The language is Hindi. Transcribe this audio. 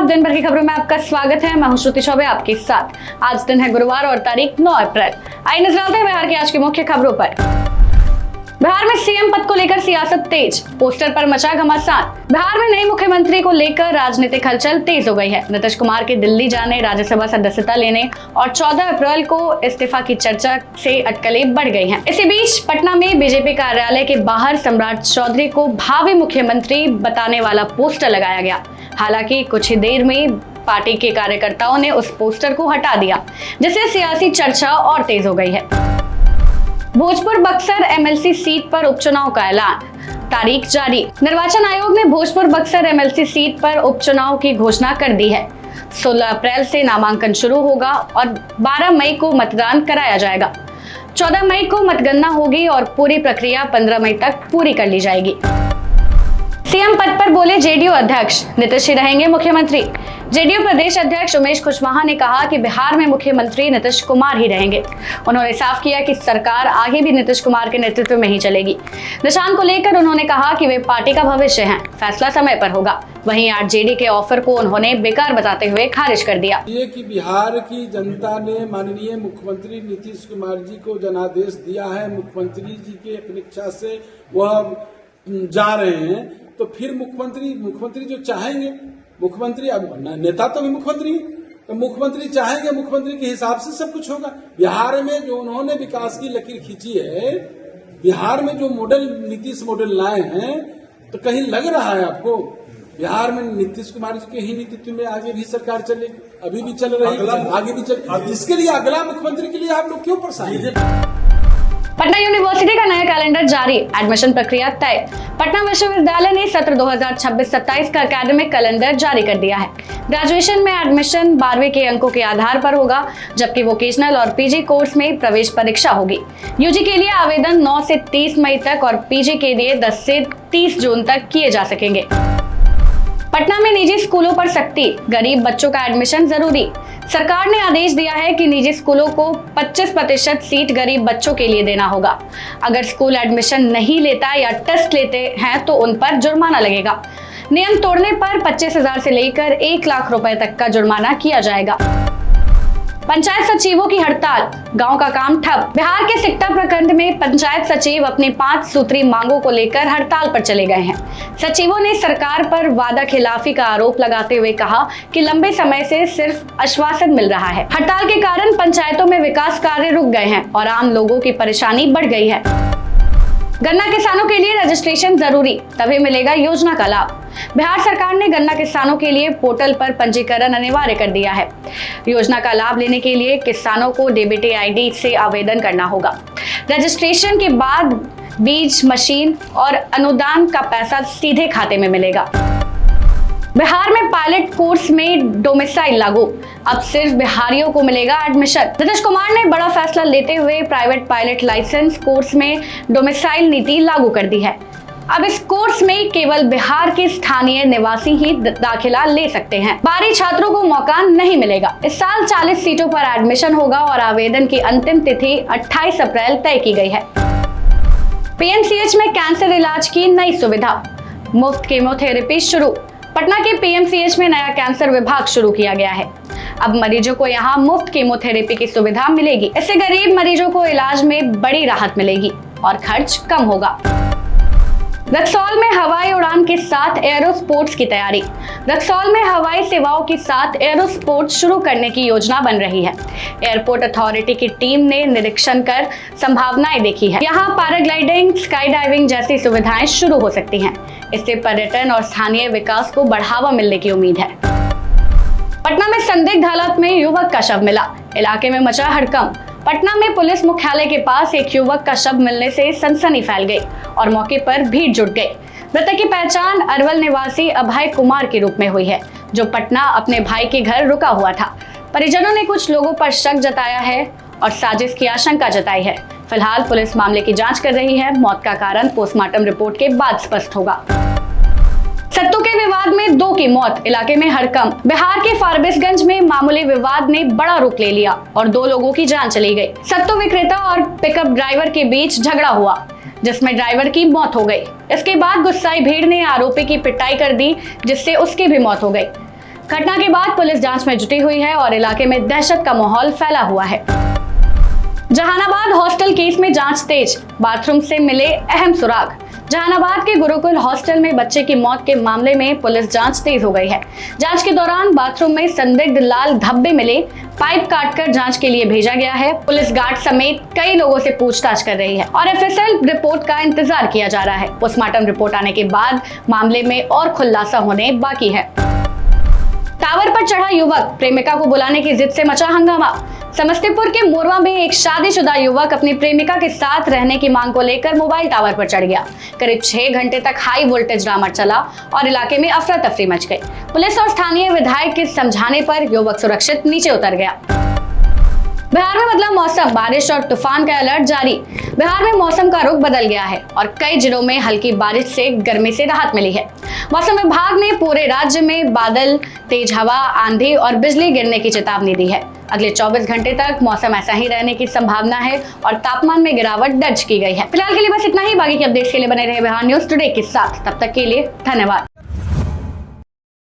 दिन भर की खबरों में आपका स्वागत है। मैं हूं श्रुति चौबे आपके साथ। आज दिन है गुरुवार और तारीख 9 अप्रैल। आइए नजर डालते हैं बिहार की आज की मुख्य खबरों पर। बिहार में सीएम पद को लेकर सियासत तेज, पोस्टर पर मचा घमासान। बिहार में नए मुख्यमंत्री को लेकर राजनीतिक हलचल तेज हो गई है। नीतीश कुमार के दिल्ली जाने, राज्यसभा सदस्यता लेने और 14 अप्रैल को इस्तीफा की चर्चा से अटकलें बढ़ गई हैं। इसी बीच पटना में बीजेपी कार्यालय के बाहर सम्राट चौधरी को भावी मुख्यमंत्री बताने वाला पोस्टर लगाया गया। हालांकि कुछ ही देर में पार्टी के कार्यकर्ताओं ने उस पोस्टर को हटा दिया, जिससे सियासी चर्चा और तेज हो गई है। भोजपुर बक्सर एमएलसी सीट पर उपचुनाव का ऐलान, तारीख जारी। निर्वाचन आयोग ने भोजपुर बक्सर एमएलसी सीट पर उपचुनाव की घोषणा कर दी है। 16 अप्रैल से नामांकन शुरू होगा और 12 मई को मतदान कराया जाएगा। 14 मई को मतगणना होगी और पूरी प्रक्रिया 15 मई तक पूरी कर ली जाएगी। सीएम पद पर बोले जेडीयू अध्यक्ष, नीतीश ही रहेंगे मुख्यमंत्री। जेडीयू प्रदेश अध्यक्ष उमेश कुशवाहा ने कहा कि बिहार में मुख्यमंत्री नीतीश कुमार ही रहेंगे। उन्होंने साफ किया कि सरकार आगे भी नीतीश कुमार के नेतृत्व में ही चलेगी। निशान को लेकर उन्होंने कहा कि वे पार्टी का भविष्य हैं, फैसला समय पर होगा। वहीं आरजेडी के ऑफर को उन्होंने बेकार बताते हुए खारिज कर दिया। ये कि बिहार की जनता ने माननीय मुख्यमंत्री नीतीश कुमार जी को जनादेश दिया है, मुख्यमंत्री जी के अपनी इच्छा से वह जा रहे हैं, तो फिर मुख्यमंत्री जो चाहेंगे, मुख्यमंत्री अब नेता तो भी मुख्यमंत्री, तो मुख्यमंत्री चाहेंगे, मुख्यमंत्री के हिसाब से सब कुछ होगा। बिहार में जो उन्होंने विकास की लकीर खींची है, बिहार में जो मॉडल नीतीश मॉडल लाए हैं, तो कहीं लग रहा है आपको बिहार में नीतीश कुमार जी के ही नेतृत्व में आगे भी सरकार चलेगी? अभी भी चल रही है, आगे भी चल। इसके लिए अगला मुख्यमंत्री के लिए आप लोग क्यों परेशान हैं? पटना यूनिवर्सिटी का नया कैलेंडर जारी, एडमिशन प्रक्रिया तय। पटना विश्वविद्यालय ने सत्र 2026-27 का एकेडमिक कैलेंडर जारी कर दिया है। ग्रेजुएशन में एडमिशन 12वीं के अंकों के आधार पर होगा, जबकि वोकेशनल और पीजी कोर्स में प्रवेश परीक्षा होगी। यूजी के लिए आवेदन 9 से 30 मई तक और पीजी के लिए 10 से 30 जून तक किए जा सकेंगे। पटना में निजी स्कूलों पर सख्ती, गरीब बच्चों का एडमिशन जरूरी। सरकार ने आदेश दिया है कि निजी स्कूलों को 25% सीट गरीब बच्चों के लिए देना होगा। अगर स्कूल एडमिशन नहीं लेता या टेस्ट लेते हैं तो उन पर जुर्माना लगेगा। नियम तोड़ने पर 25,000 से लेकर 1 लाख रुपए तक का जुर्माना किया जाएगा। पंचायत सचिवों की हड़ताल, गांव का काम ठप। बिहार के सिकटा प्रखंड में पंचायत सचिव अपनी 5 सूत्री मांगों को लेकर हड़ताल पर चले गए हैं। सचिवों ने सरकार पर वादा खिलाफी का आरोप लगाते हुए कहा कि लंबे समय से सिर्फ आश्वासन मिल रहा है। हड़ताल के कारण पंचायतों में विकास कार्य रुक गए हैं और आम लोगों की परेशानी बढ़ गई है। गन्ना किसानों के लिए रजिस्ट्रेशन जरूरी, तभी मिलेगा योजना का लाभ। बिहार सरकार ने गन्ना किसानों के लिए पोर्टल पर पंजीकरण अनिवार्य कर दिया है। योजना का लाभ लेने के लिए किसानों को डीबीटी आईडी से आवेदन करना होगा। रजिस्ट्रेशन के बाद बीज, मशीन और अनुदान का पैसा सीधे खाते में मिलेगा। बिहार में पायलट कोर्स में डोमिसाइल लागू, अब सिर्फ बिहारियों को मिलेगा एडमिशन। नीतीश कुमार ने बड़ा फैसला लेते हुए प्राइवेट पायलट लाइसेंस कोर्स में डोमिसाइल नीति लागू कर दी है। अब इस कोर्स में केवल बिहार के स्थानीय निवासी ही दाखिला ले सकते हैं। बाहरी छात्रों को मौका नहीं मिलेगा। इस साल 40 सीटों पर एडमिशन होगा और आवेदन की अंतिम तिथि 28 अप्रैल तय की गई है। पीएमसीएच में कैंसर इलाज की नई सुविधा, मुफ्त कीमोथेरेपी शुरू। पटना के पीएमसीएच में नया कैंसर विभाग शुरू किया गया है। अब मरीजों को यहां मुफ्त कीमोथेरेपी की सुविधा मिलेगी। इससे गरीब मरीजों को इलाज में बड़ी राहत मिलेगी और खर्च कम होगा। रक्सौल में हवाई उड़ान के साथ एयरोस्पोर्ट्स की तैयारी। रक्सौल में हवाई सेवाओं के साथ एयरोस्पोर्ट्स शुरू करने की योजना बन रही है। एयरपोर्ट अथॉरिटी की टीम ने निरीक्षण कर संभावनाएं देखी है। यहाँ पैराग्लाइडिंग, स्काई डाइविंग जैसी सुविधाएं शुरू हो सकती हैं। इससे पर्यटन और स्थानीय विकास को बढ़ावा मिलने की उम्मीद है। पटना में संदिग्ध हालत में युवक का शव मिला, इलाके में मचा हड़कंप। पटना में पुलिस मुख्यालय के पास एक युवक का शव मिलने से सनसनी फैल गई और मौके पर भीड़ जुट गई। मृतक की पहचान अरवल निवासी अभय कुमार के रूप में हुई है, जो पटना अपने भाई के घर रुका हुआ था। परिजनों ने कुछ लोगों पर शक जताया है और साजिश की आशंका जताई है। फिलहाल पुलिस मामले की जांच कर रही है। मौत का कारण पोस्टमार्टम रिपोर्ट के बाद स्पष्ट होगा। सत्तू के विवाद में 2 की मौत, इलाके में हड़कंप। बिहार के फारबिसगंज में मामूली विवाद ने बड़ा रूप ले लिया और 2 लोगों की जान चली गई। सत्तू विक्रेता और पिकअप ड्राइवर के बीच झगड़ा हुआ, जिसमें ड्राइवर की मौत हो गई। इसके बाद गुस्साई भीड़ ने आरोपी की पिटाई कर दी, जिससे उसकी भी मौत हो गई। घटना के बाद पुलिस जांच में जुटी हुई है और इलाके में दहशत का माहौल फैला हुआ है। जहानाबाद हॉस्टल केस में जांच तेज, बाथरूम से मिले अहम सुराग। जहानाबाद के गुरुकुल हॉस्टल में बच्चे की मौत के मामले में पुलिस जांच तेज हो गई है। जांच के दौरान बाथरूम में संदिग्ध लाल धब्बे मिले, पाइप काटकर जांच के लिए भेजा गया है। पुलिस गार्ड समेत कई लोगों से पूछताछ कर रही है और एफएसएल रिपोर्ट का इंतजार किया जा रहा है। पोस्टमार्टम रिपोर्ट आने के बाद मामले में और खुलासा होने बाकी है। टावर पर चढ़ा युवक, प्रेमिका को बुलाने की जिद से मचा हंगामा। समस्तीपुर के मोरवा में एक शादीशुदा युवक अपनी प्रेमिका के साथ रहने की मांग को लेकर मोबाइल टावर पर चढ़ गया। करीब 6 घंटे तक हाई वोल्टेज ड्रामा चला और इलाके में अफरा तफरी मच गई। पुलिस और स्थानीय विधायक के समझाने पर युवक सुरक्षित नीचे उतर गया। बिहार में बदला मौसम, बारिश और तूफान का अलर्ट जारी। बिहार में मौसम का रुख बदल गया है और कई जिलों में हल्की बारिश से गर्मी से राहत मिली है। मौसम विभाग ने पूरे राज्य में बादल, तेज हवा, आंधी और बिजली गिरने की चेतावनी दी है। अगले 24 घंटे तक मौसम ऐसा ही रहने की संभावना है और तापमान में गिरावट दर्ज की गई है। फिलहाल के लिए बस इतना ही। बाकी के अपडेट्स के लिए बने रहे बिहार न्यूज टुडे के साथ। तब तक के लिए धन्यवाद।